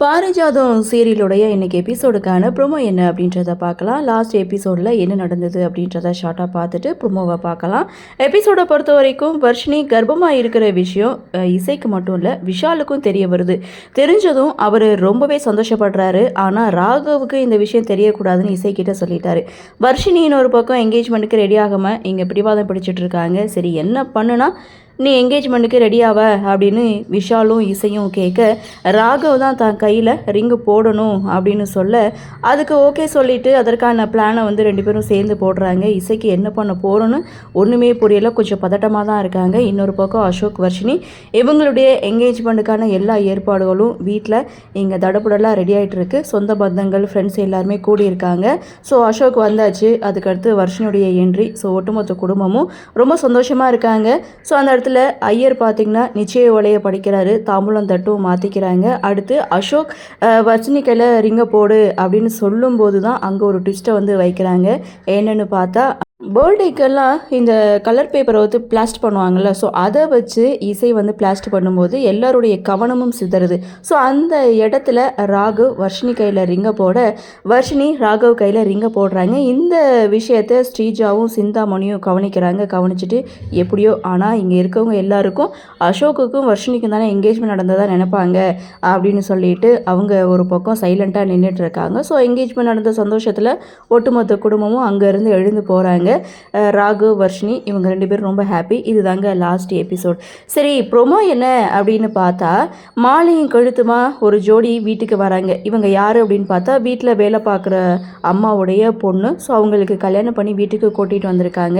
பாரிஜாதம் சீரியலுடைய இன்னைக்கு எபிசோடுக்கான ப்ரோமோ என்ன அப்படின்றத பார்க்கலாம். லாஸ்ட் எபிசோடில் என்ன நடந்தது அப்படின்றத ஷார்ட்டாக பார்த்துட்டு ப்ரோமோவை பார்க்கலாம். எபிசோடை பொறுத்த வரைக்கும் வர்ஷினி கர்ப்பமாக இருக்கிற விஷயம் இசைக்கு மட்டும் இல்லை, விஷாலுக்கும் தெரிய வருது. தெரிஞ்சதும் அவர் ரொம்பவே சந்தோஷப்படுறாரு. ஆனால் ராகவுக்கு இந்த விஷயம் தெரியக்கூடாதுன்னு இசைக்கிட்ட சொல்லிட்டாரு. வர்ஷினின்னு ஒரு பக்கம் என்கேஜ்மெண்ட்டுக்கு ரெடி ஆகாமல் இங்கே பிடிவாதம் பிடிச்சிட்டு இருக்காங்க. சரி, என்ன பண்ணுனா நீ என்கேஜ்மெண்ட்டுக்கு ரெடியாவ அப்படின்னு விஷாலும் இசையும் கேட்க, ராகவ் தான் தன் கையில் ரிங்கு போடணும் அப்படின்னு சொல்ல, அதுக்கு ஓகே சொல்லிவிட்டு அதற்கான பிளானை வந்து ரெண்டு பேரும் சேர்ந்து போடுறாங்க. இசைக்கு என்ன பண்ண போகிறோன்னு ஒன்றுமே புரியலை, கொஞ்சம் பதட்டமாக தான் இருக்காங்க. இன்னொரு பக்கம் அசோக் வர்ஷினி இவங்களுடைய என்கேஜ்மெண்ட்டுக்கான எல்லா ஏற்பாடுகளும் வீட்டில் இங்கே தடப்புடலாக ரெடி ஆகிட்டு இருக்கு. சொந்த பந்தங்கள் ஃப்ரெண்ட்ஸ் எல்லாருமே கூடியிருக்காங்க. ஸோ அசோக் வந்தாச்சு, அதுக்கடுத்து வர்ஷினியுடைய என்ட்ரி. ஸோ ஒட்டுமொத்த குடும்பமும் ரொம்ப சந்தோஷமாக இருக்காங்க. ஸோ அந்த இடத்துல ஐயர் பார்த்தீங்கன்னா நிச்சய ஓலையை படிக்கிறாரு, தாம்பூலம் தட்டும் மாற்றிக்கிறாங்க. அடுத்து அசோக் வர்ஷினி கையில் ரிங்கை போடு அப்படின்னு சொல்லும்போது தான் அங்கே ஒரு ட்விஸ்ட்டை வந்து வைக்கிறாங்க. என்னன்னு பார்த்தா பர்த்டேக்கெல்லாம் இந்த கலர் பேப்பரை வந்து பிளாஸ்ட் பண்ணுவாங்கள்ல, ஸோ அதை வச்சு இசை வந்து பிளாஸ்ட் பண்ணும்போது எல்லாருடைய கவனமும் சிதறுது. ஸோ அந்த இடத்துல ராகவ் வர்ஷினி கையில் ரிங்கை போட, வர்ஷினி ராகவ் கையில் ரிங்கை போடுறாங்க. இந்த விஷயத்தை ஸ்ரீஜாவும் சிந்தாமணியும் கவனிச்சுட்டு எப்படியோ, ஆனால் இங்கே இருக்கவங்க எல்லாருக்கும் அசோக்குக்கும் வர்ஷினிக்கும் தானே என்கேஜ்மெண்ட் நடந்ததாக நினைப்பாங்க அப்படின்னு சொல்லிட்டு அவங்க ஒரு பக்கம் சைலண்ட்டாக நின்றுட்டு இருக்காங்க. ஸோ என்கேஜ்மெண்ட் நடந்த சந்தோஷத்தில் ஒட்டுமொத்த குடும்பமும் அங்கேருந்து எழுந்து போகிறாங்க. ராகவ் வர்ஷினி இவங்க ரெண்டு பேரும் ரொம்ப ஹாப்பி. இதுதாங்க லாஸ்ட் எபிசோட். சரி, ப்ரோமோ என்ன அப்படின்னு பார்த்தா, மாலையும் கழுத்துமா ஒரு ஜோடி வீட்டுக்கு வராங்க. இவங்க யார் அப்படின்னு பார்த்தா வீட்டில் வேலை பார்க்குற அம்மாவுடைய பொண்ணு. ஸோ அவங்களுக்கு கல்யாணம் பண்ணி வீட்டுக்கு கூட்டிகிட்டு வந்திருக்காங்க.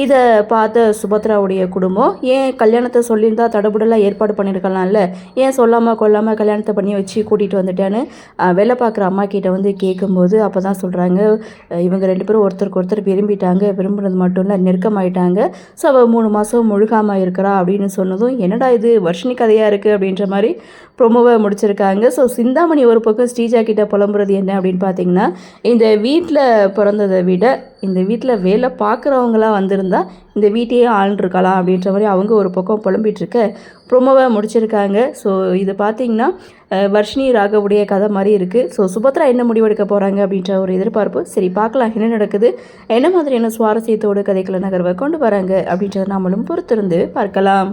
இதை பார்த்த சுபத்ராவுடைய குடும்பம், ஏன் கல்யாணத்தை சொல்லியிருந்தா தடபுடலாக ஏற்பாடு பண்ணியிருக்கலாம்ல, ஏன் சொல்லாமல் கொல்லாமல் கல்யாணத்தை பண்ணி வச்சு கூட்டிகிட்டு வந்துட்டேன்னு வேலை பார்க்குற அம்மா கிட்ட வந்து கேட்கும்போது அப்போ தான் சொல்கிறாங்க, இவங்க ரெண்டு பேரும் ஒருத்தருக்கு ஒருத்தர் விரும்பிட்டாங்க, விரும்புறது மட்டும் இல்லை நெருக்கமாயிட்டாங்க. ஸோ அவள் 3 மாதம் முழுகாமல் இருக்கிறா அப்படின்னு சொன்னதும், என்னடா இது வர்ஷினி கதையாக இருக்குது அப்படின்ற மாதிரி ப்ரொமோவை முடிச்சிருக்காங்க. ஸோ சிந்தாமணி ஒரு பக்கம் ஸ்ரீஜா கிட்ட புலம்புறது என்ன அப்படின்னு பார்த்தீங்கன்னா, இந்த வீட்டில் பிறந்ததை விட இந்த வீட்டில் வேலை பார்க்குறவங்களாம் வந்திருந்தா இந்த வீட்டையே ஆள்ருக்கலாம் அப்படின்ற மாதிரி அவங்க ஒரு பக்கம் புலம்பிகிட்ருக்க ப்ரொமோவை முடிச்சிருக்காங்க. ஸோ இது பார்த்திங்கன்னா வர்ஷினி ராகவுடைய கதை மாதிரி இருக்குது. ஸோ சுபத்ரா என்ன முடிவெடுக்க போகிறாங்க அப்படின்ற ஒரு எதிர்பார்ப்பு. சரி, பார்க்கலாம் என்ன நடக்குது, என்ன மாதிரியான சுவாரஸ்யத்தோடு கதைகளை நகர்வை கொண்டு வராங்க அப்படின்றத நாமளும் பொறுத்திருந்து பார்க்கலாம்.